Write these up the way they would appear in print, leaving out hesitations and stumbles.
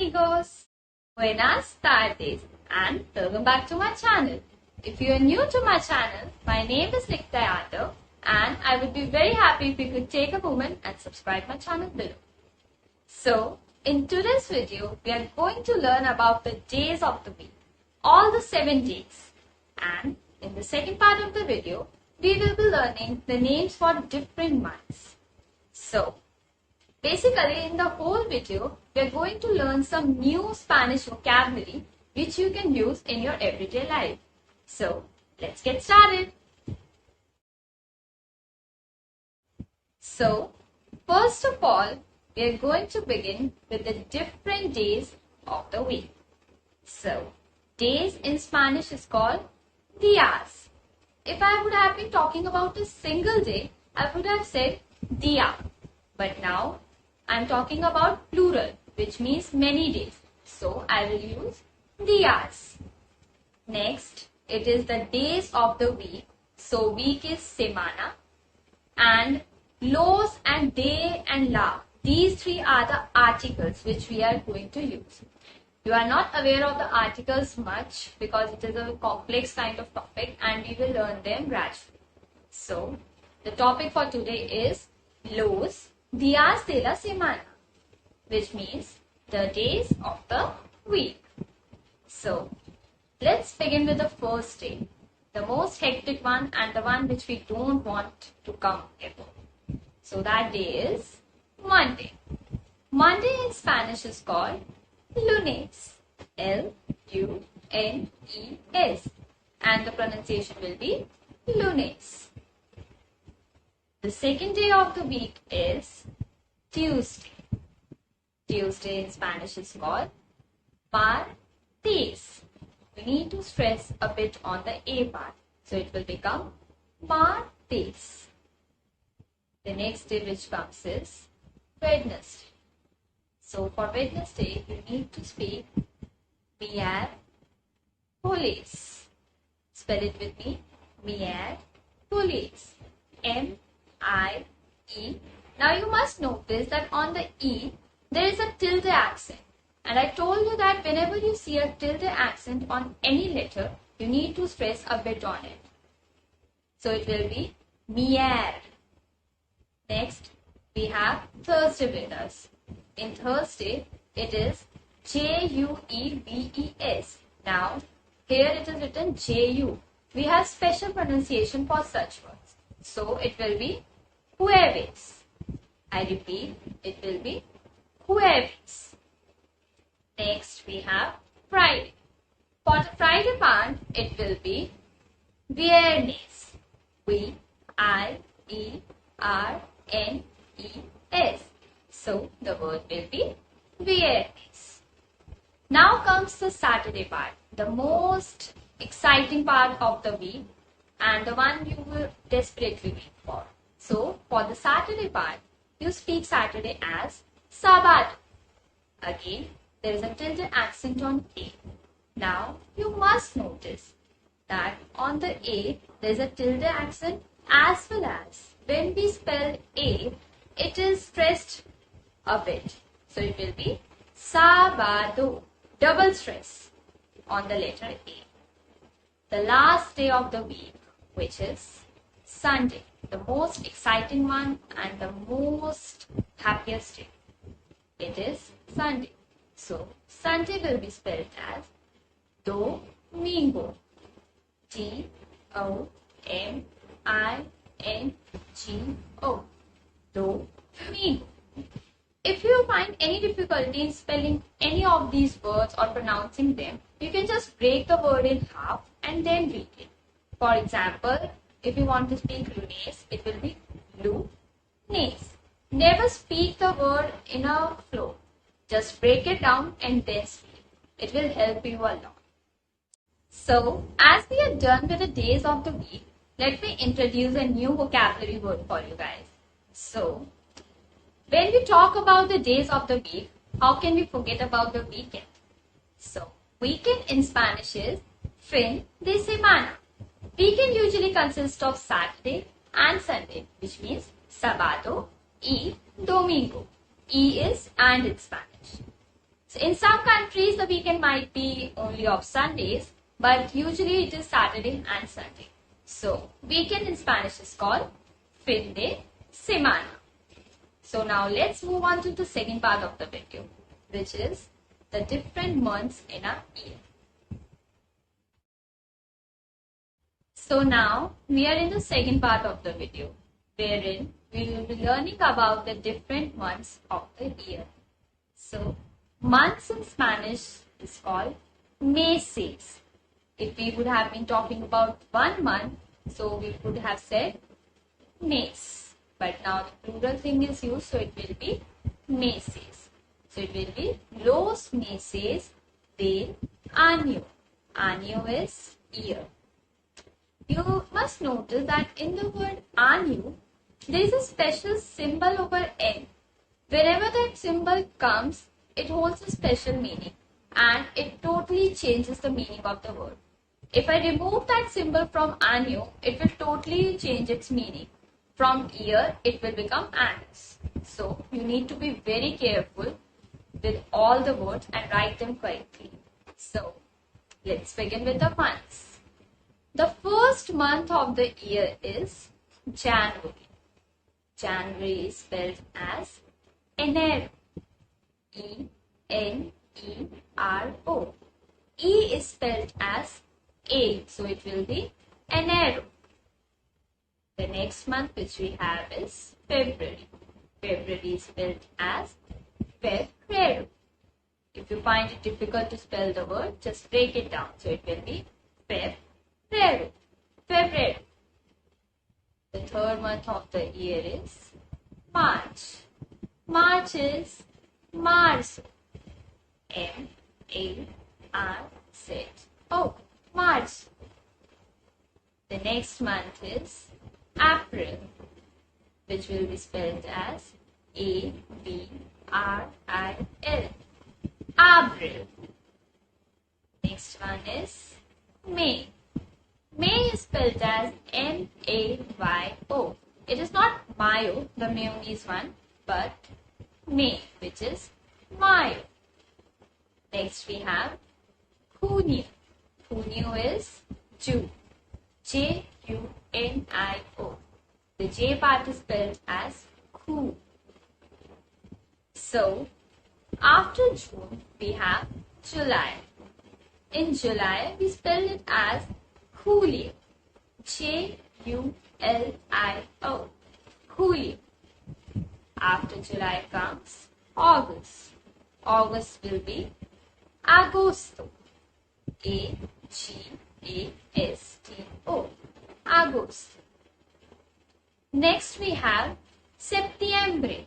amigos! Buenas tardes and welcome back to my channel. If you are new to my channel, my name is Untitled and I would be very happy if you could take a moment and subscribe my channel below. So, in today's video, we are going to learn about the days of the week, all the 7 days. And in the second part of the video, we will be learning the names for different months. So, basically, in the whole video, we are going to learn some new Spanish vocabulary which you can use in your everyday life. So, let's get started. So, first of all, we are going to begin with the different days of the week. So, days in Spanish is called días. If I would have been talking about a single day, I would have said día. But now, I am talking about plural, which means many days. So, I will use días. Next, it is the days of the week. So, week is semana. And los and de and la. These three are the articles which we are going to use. You are not aware of the articles much because it is a complex kind of topic and we will learn them gradually. So, the topic for today is los días de la semana, which means the days of the week. So, let's begin with the first day, the most hectic one and the one which we don't want to come ever. So, that day is Monday. Monday in Spanish is called lunes, L-U-N-E-S, and the pronunciation will be lunes. The second day of the week is Tuesday. Tuesday in Spanish is called martes. We need to stress a bit on the A part, so it will become martes. The next day which comes is Wednesday. So for Wednesday, you need to speak miércoles. Spell it with me. Miércoles. M-I-E. Now you must notice that on the E, there is a tilde accent. And I told you that whenever you see a tilde accent on any letter, you need to stress a bit on it. So it will be mier. Next, we have Thursday with us. In Thursday, it is J-U-E-V-E-S. Now, here it is written J-U. We have special pronunciation for such words. So, it will be jueves. I repeat, it will be jueves. Next, we have Friday. For the Friday part, it will be viernes. V-I-E-R-N-E-S. So, the word will be viernes. Now comes the Saturday part, the most exciting part of the week and the one you will desperately wait for. So, for the Saturday part, you speak Saturday as sábado. Again, there is a tilde accent on A. Now, you must notice that on the A, there is a tilde accent as well as when we spell A, it is stressed a bit. So, it will be sábado. Double stress on the letter A. The last day of the week, which is Sunday, the most exciting one and the most happiest day. It is Sunday. So, Sunday will be spelled as domingo. D-O-M-I-N-G-O. Domingo. If you find any difficulty in spelling any of these words or pronouncing them, you can just break the word in half and then read it. For example, if you want to speak lunes, it will be lunes. Never speak the word in a flow. Just break it down and then speak. It will help you a lot. So, as we are done with the days of the week, let me introduce a new vocabulary word for you guys. So, when we talk about the days of the week, how can we forget about the weekend? So, weekend in Spanish is fin de semana. Weekend usually consists of Saturday and Sunday, which means sábado y domingo. E is and in Spanish. So in some countries, the weekend might be only of Sundays, but usually it is Saturday and Sunday. So, weekend in Spanish is called fin de semana. So, now let's move on to the second part of the video, which is the different months in a year. So, now we are in the second part of the video, wherein we will be learning about the different months of the year. So, months in Spanish is called meses. If we would have been talking about 1 month, so we would have said mes. But now the plural thing is used, so it will be meses. So it will be los meses del año. Año is year. You must notice that in the word año, there is a special symbol over N. Wherever that symbol comes, it holds a special meaning and it totally changes the meaning of the word. If I remove that symbol from año, it will totally change its meaning. From year, it will become años. So, you need to be very careful with all the words and write them correctly. So, let's begin with the months. The first month of the year is January. January is spelled as enero. E-N-E-R-O. E is spelled as A, so it will be enero. The next month which we have is February. February is spelled as febrero. If you find it difficult to spell the word, just break it down. So it will be febrero. Febrero. The third month of the year is March. March is marzo. M-A-R-Z-O. March. The next month is April, which will be spelled as A-B-R-I-L. April. Next one is May. May is spelled as M-A-Y-O. It is not mayo, the mayonnaise one, but May, which is mayo. Next we have junio. Junio is June. J-U-N-I-O. The J part is spelled as Ju. So, after June, we have July. In July, we spell it as Julio. J-U-L-I-O. Julio. After July comes August. August will be Agosto. A-G-A-S-T-O. Agosto. Next we have Septiembre.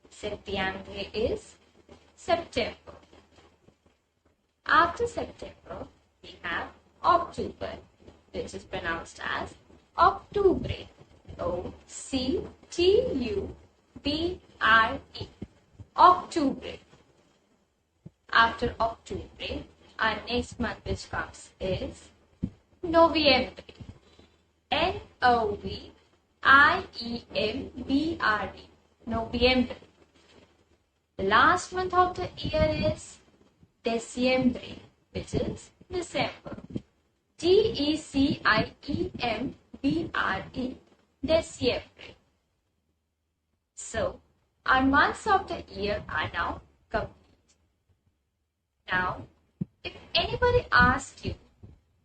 Septiembre is September. After September, we have October, which is pronounced as Octubre. O-C-T-U-B-R-E. Octubre. After Octubre, our next month which comes is Noviembre. N-O-V-I-E-M-B-R-E. Noviembre. The last month of the year is Diciembre, which is December. D-E-C-I-E-M-B-R-E. Diciembre. So, our months of the year are now complete. Now, if anybody asks you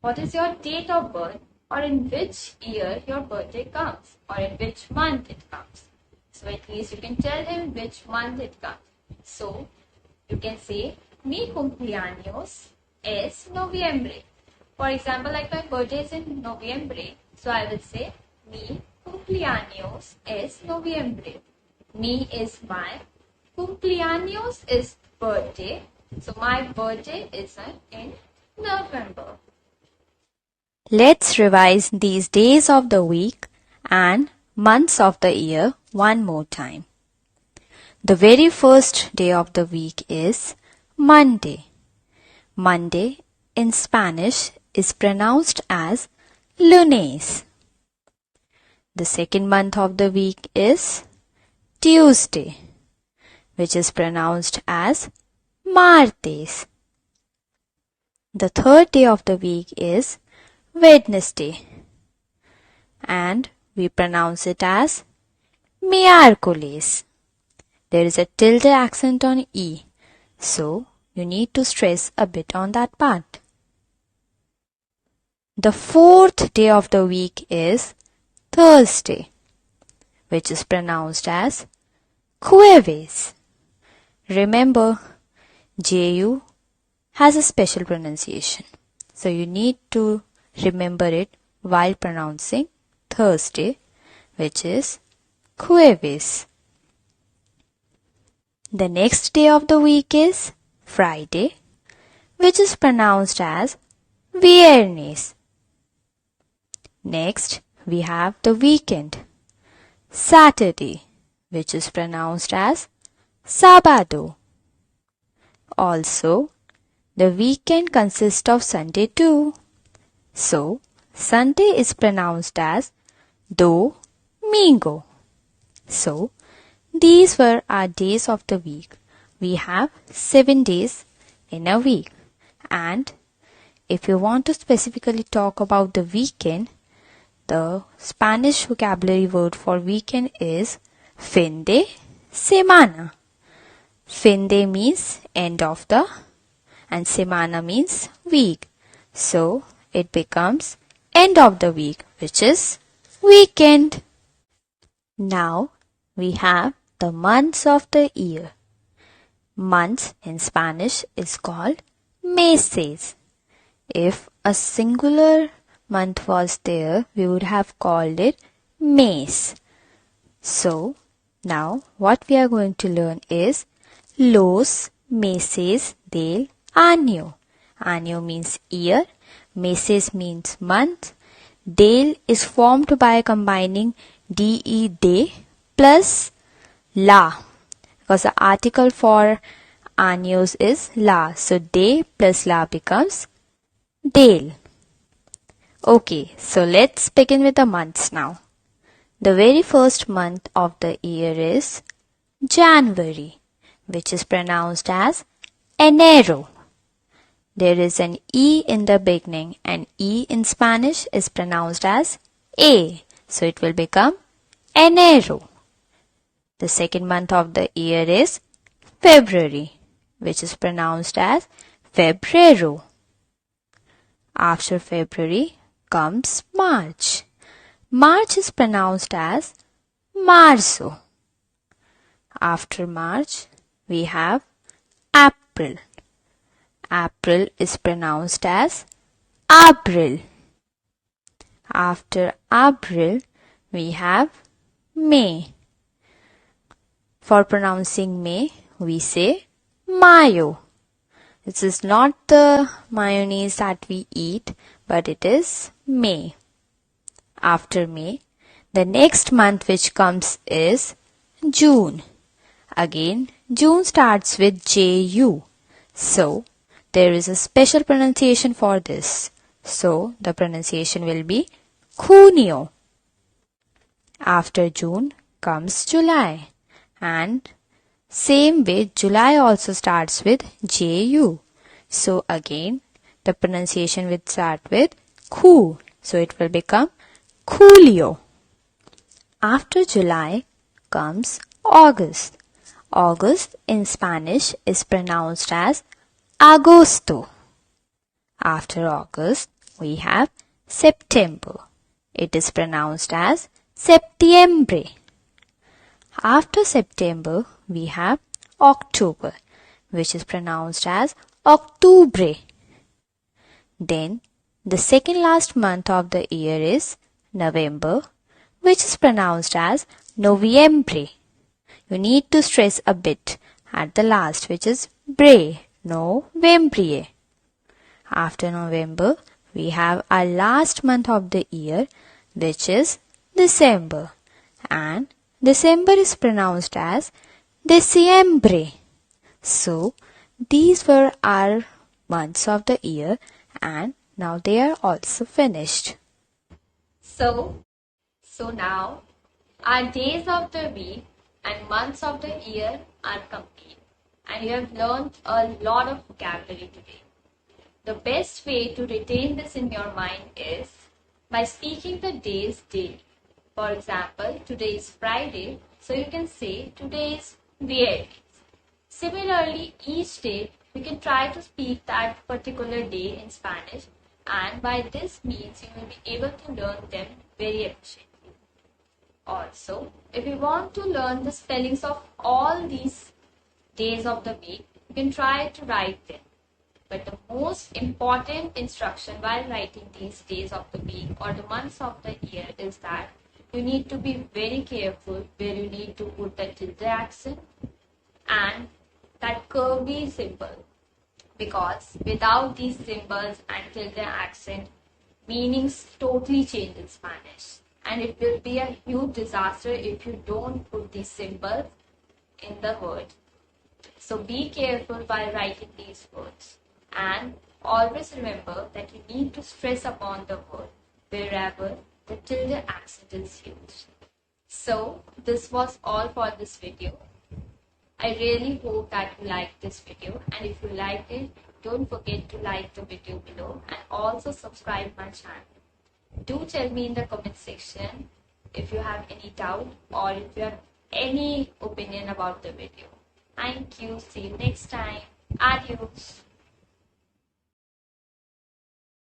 what is your date of birth or in which year your birthday comes or in which month it comes, so at least you can tell him which month it comes. So, you can say, mi cumpleaños es noviembre. For example, like my birthday is in Noviembre, so I will say, mi cumpleaños es noviembre. Mi is my, cumpleaños is birthday, so my birthday is in November. Let's revise these days of the week and months of the year one more time. The very first day of the week is Monday. Monday in Spanish is pronounced as lunes. The second month of the week is Tuesday, which is pronounced as martes. The third day of the week is Wednesday, and we pronounce it as miércoles. There is a tilde accent on E, so you need to stress a bit on that part. The fourth day of the week is Thursday, which is pronounced as jueves. Remember, JU has a special pronunciation, so you need to remember it while pronouncing Thursday, which is jueves. The next day of the week is Friday, which is pronounced as viernes. Next, we have the weekend, Saturday, which is pronounced as sábado. Also, the weekend consists of Sunday too. So, Sunday is pronounced as domingo. So, these were our days of the week. We have 7 days in a week. And if you want to specifically talk about the weekend, the Spanish vocabulary word for weekend is fin de semana. Fin de means end of the, and semana means week. So it becomes end of the week, which is weekend. Now we have the months of the year. Months in Spanish is called meses. If a singular month was there, we would have called it mes. So, now what we are going to learn is los meses del año. Año means year, meses means month. Del is formed by combining de plus la, because the article for años is la. So, de plus la becomes del. Okay, so let's begin with the months now. The very first month of the year is January, which is pronounced as enero. There is an E in the beginning, and E in Spanish is pronounced as A. So it will become enero. The second month of the year is February, which is pronounced as febrero. After February comes March. March is pronounced as marzo. After March, we have April. April is pronounced as abril. After April, we have May. For pronouncing May, we say mayo. This is not the mayonnaise that we eat, but it is May. After May, the next month which comes is June. Again, June starts with Ju. So, there is a special pronunciation for this. So, the pronunciation will be junio. After June comes July. And same way, July also starts with Ju. So, again, the pronunciation will start with Ju. So, it will become Julio. After July comes August. August in Spanish is pronounced as agosto. After August, we have September. It is pronounced as septiembre. After September, we have October, which is pronounced as octubre. Then, the second last month of the year is November, which is pronounced as noviembre. You need to stress a bit at the last, which is bre, novembre. After November, we have our last month of the year, which is December. And December is pronounced as diciembre. So, these were our months of the year, and now they are also finished. So now our days of the week and months of the year are complete. and you have learned a lot of vocabulary today. The best way to retain this in your mind is by speaking the days daily. For example, today is Friday, so you can say today is Viernes. Similarly, each day we can try to speak that particular day in Spanish, and by this means you will be able to learn them very efficiently. Also, if you want to learn the spellings of all these days of the week, you can try to write them. But the most important instruction while writing these days of the week or the months of the year is that you need to be very careful where you need to put the tilde accent and that curvy symbol, because without these symbols and tilde accent, meanings totally change in Spanish, and it will be a huge disaster if you don't put these symbols in the word. So be careful while writing these words. And always remember that you need to stress upon the word wherever the tilde accent is used. So this was all for this video. I really hope that you liked this video, and if you liked it, don't forget to like the video below and also subscribe my channel. Do tell me in the comment section if you have any doubt or if you have any opinion about the video. Thank you. See you next time. Adios.